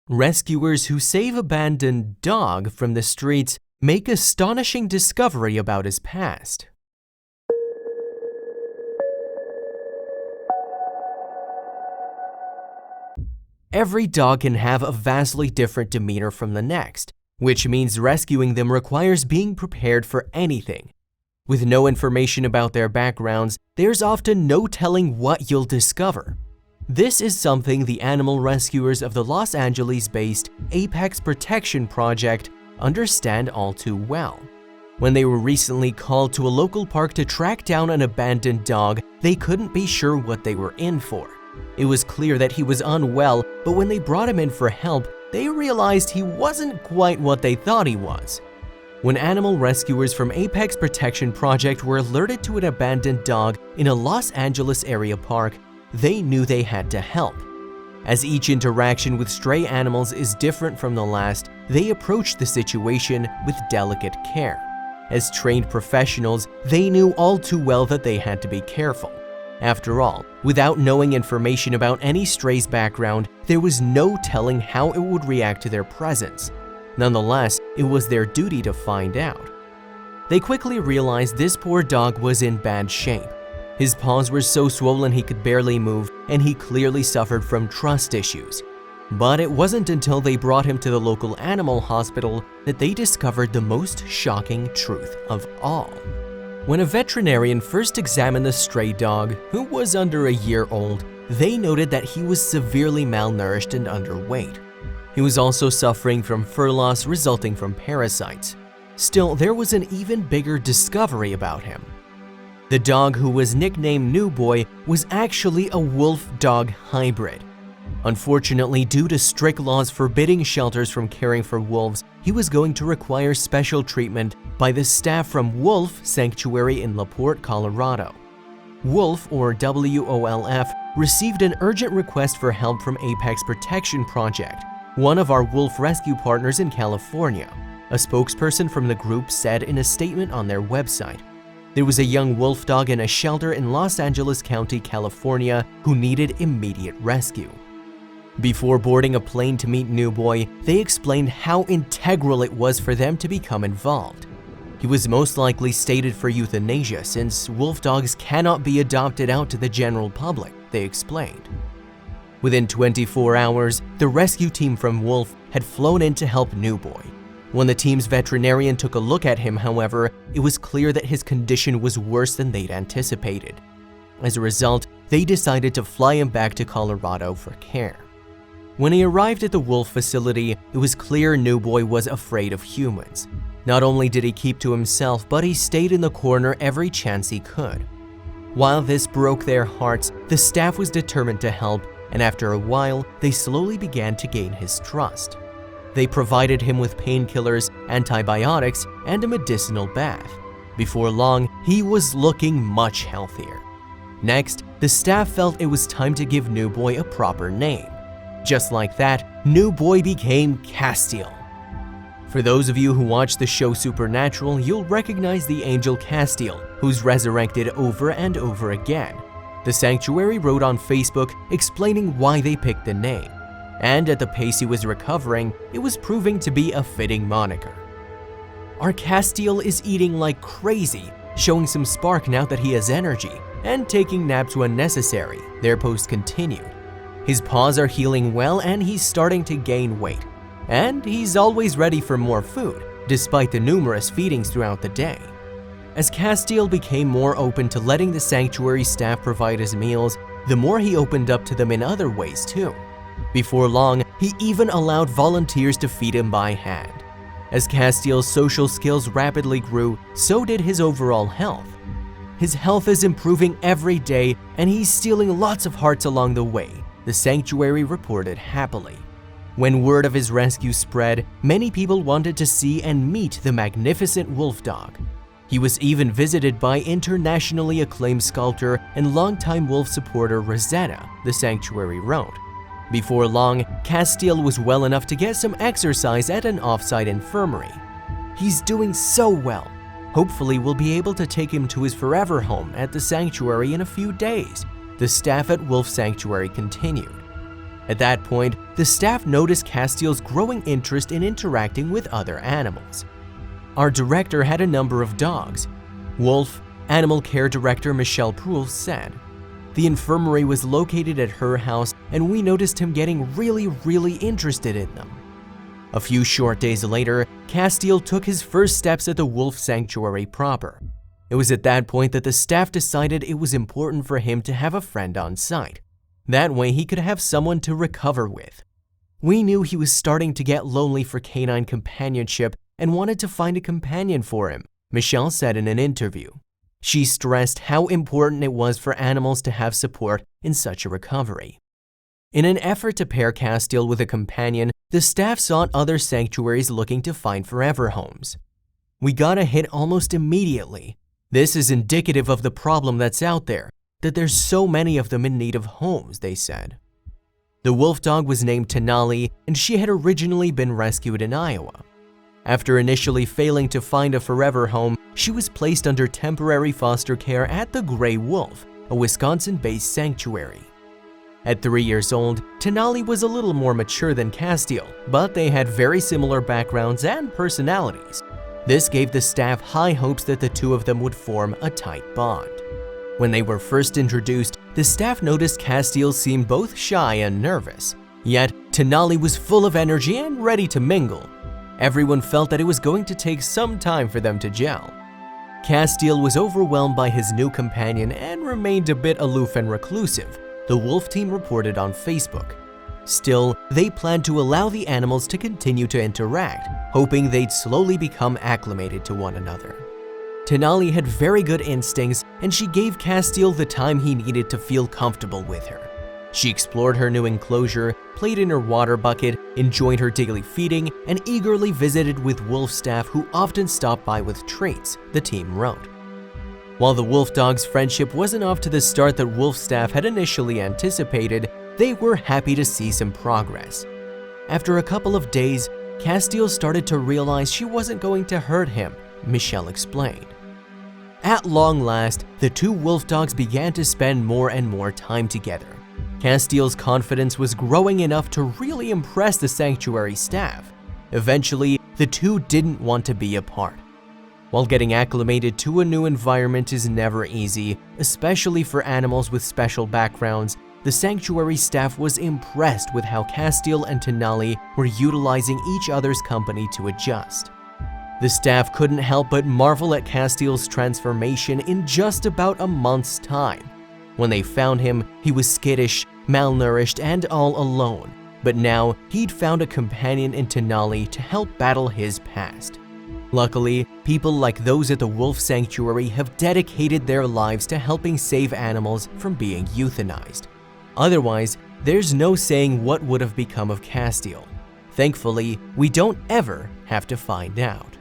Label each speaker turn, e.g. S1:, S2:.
S1: Rescuers who save abandoned dog from the streets make astonishing discovery about his past. Every dog can have a vastly different demeanor from the next, which means rescuing them requires being prepared for anything. With no information about their backgrounds, there's often no telling what you'll discover. This is something the animal rescuers of the Los Angeles-based Apex Protection Project understand all too well. When they were recently called to a local park to track down an abandoned dog, they couldn't be sure what they were in for. It was clear that he was unwell, but when they brought him in for help, they realized he wasn't quite what they thought he was. When animal rescuers from Apex Protection Project were alerted to an abandoned dog in a Los Angeles area park, they knew they had to help. As each interaction with stray animals is different from the last, they approached the situation with delicate care. As trained professionals, they knew all too well that they had to be careful. After all, without knowing information about any stray's background, there was no telling how it would react to their presence. Nonetheless, it was their duty to find out. They quickly realized this poor dog was in bad shape. His paws were so swollen he could barely move, and he clearly suffered from trust issues. But it wasn't until they brought him to the local animal hospital that they discovered the most shocking truth of all. When a veterinarian first examined the stray dog, who was under a year old, they noted that he was severely malnourished and underweight. He was also suffering from fur loss resulting from parasites. Still, there was an even bigger discovery about him. The dog, who was nicknamed New Boy, was actually a wolf-dog hybrid. Unfortunately, due to strict laws forbidding shelters from caring for wolves, he was going to require special treatment by the staff from Wolf Sanctuary in La Porte, Colorado. Wolf, or WOLF, received an urgent request for help from Apex Protection Project, one of our wolf rescue partners in California. A spokesperson from the group said in a statement on their website, "There was a young wolf dog in a shelter in Los Angeles County, California, who needed immediate rescue." Before boarding a plane to meet New Boy, they explained how integral it was for them to become involved. He was most likely stated for euthanasia since wolf dogs cannot be adopted out to the general public, they explained. Within 24 hours, the rescue team from Wolf had flown in to help New Boy. When the team's veterinarian took a look at him, however, it was clear that his condition was worse than they'd anticipated. As a result, they decided to fly him back to Colorado for care. When he arrived at the wolf facility, it was clear New Boy was afraid of humans. Not only did he keep to himself, but he stayed in the corner every chance he could. While this broke their hearts, the staff was determined to help, and after a while, they slowly began to gain his trust. They provided him with painkillers, antibiotics, and a medicinal bath. Before long, he was looking much healthier. Next, the staff felt it was time to give New Boy a proper name. Just like that, New Boy became Castiel. For those of you who watch the show Supernatural, you'll recognize the angel Castiel, who's resurrected over and over again. The Sanctuary wrote on Facebook explaining why they picked the name. And at the pace he was recovering, it was proving to be a fitting moniker. Our Castiel is eating like crazy, showing some spark now that he has energy, and taking naps when necessary, their post continued. His paws are healing well and he's starting to gain weight. And he's always ready for more food, despite the numerous feedings throughout the day. As Castiel became more open to letting the sanctuary staff provide his meals, the more he opened up to them in other ways too. Before long, he even allowed volunteers to feed him by hand. As Castiel's social skills rapidly grew, so did his overall health. His health is improving every day and he's stealing lots of hearts along the way, the sanctuary reported happily. When word of his rescue spread, many people wanted to see and meet the magnificent wolf dog. He was even visited by internationally acclaimed sculptor and longtime wolf supporter Rosetta, the sanctuary wrote. Before long, Castiel was well enough to get some exercise at an off-site infirmary. He's doing so well. Hopefully we'll be able to take him to his forever home at the sanctuary in a few days, the staff at Wolf Sanctuary continued. At that point, the staff noticed Castiel's growing interest in interacting with other animals. Our director had a number of dogs. Wolf, Animal Care Director Michelle Proulx said, "The infirmary was located at her house and we noticed him getting really interested in them." A few short days later, Castiel took his first steps at the wolf sanctuary proper. It was at that point that the staff decided it was important for him to have a friend on site. That way he could have someone to recover with. "We knew he was starting to get lonely for canine companionship and wanted to find a companion for him," Michelle said in an interview. She stressed how important it was for animals to have support in such a recovery. In an effort to pair Castiel with a companion, the staff sought other sanctuaries looking to find forever homes. "We got a hit almost immediately. This is indicative of the problem that's out there, that there's so many of them in need of homes," they said. The wolf dog was named Tenali, and she had originally been rescued in Iowa. After initially failing to find a forever home, she was placed under temporary foster care at the Gray Wolf, a Wisconsin-based sanctuary. At 3 years old, Tenali was a little more mature than Castiel, but they had very similar backgrounds and personalities. This gave the staff high hopes that the two of them would form a tight bond. When they were first introduced, the staff noticed Castiel seemed both shy and nervous, yet Tenali was full of energy and ready to mingle. Everyone felt that it was going to take some time for them to gel. Castiel was overwhelmed by his new companion and remained a bit aloof and reclusive, the wolf team reported on Facebook. Still, they planned to allow the animals to continue to interact, hoping they'd slowly become acclimated to one another. Tenali had very good instincts, and she gave Castiel the time he needed to feel comfortable with her. She explored her new enclosure, played in her water bucket, enjoyed her daily feeding, and eagerly visited with wolf staff who often stopped by with treats, the team wrote. While the wolf dog's friendship wasn't off to the start that wolf staff had initially anticipated, they were happy to see some progress. After a couple of days, Castiel started to realize she wasn't going to hurt him, Michelle explained. At long last, the two wolf dogs began to spend more and more time together. Castiel's confidence was growing enough to really impress the sanctuary staff. Eventually, the two didn't want to be apart. While getting acclimated to a new environment is never easy, especially for animals with special backgrounds, the sanctuary staff was impressed with how Castiel and Tenali were utilizing each other's company to adjust. The staff couldn't help but marvel at Castiel's transformation in just about a month's time. When they found him, he was skittish, malnourished, and all alone, but now he'd found a companion in Tenali to help battle his past. Luckily, people like those at the Wolf Sanctuary have dedicated their lives to helping save animals from being euthanized. Otherwise, there's no saying what would have become of Castiel. Thankfully, we don't ever have to find out.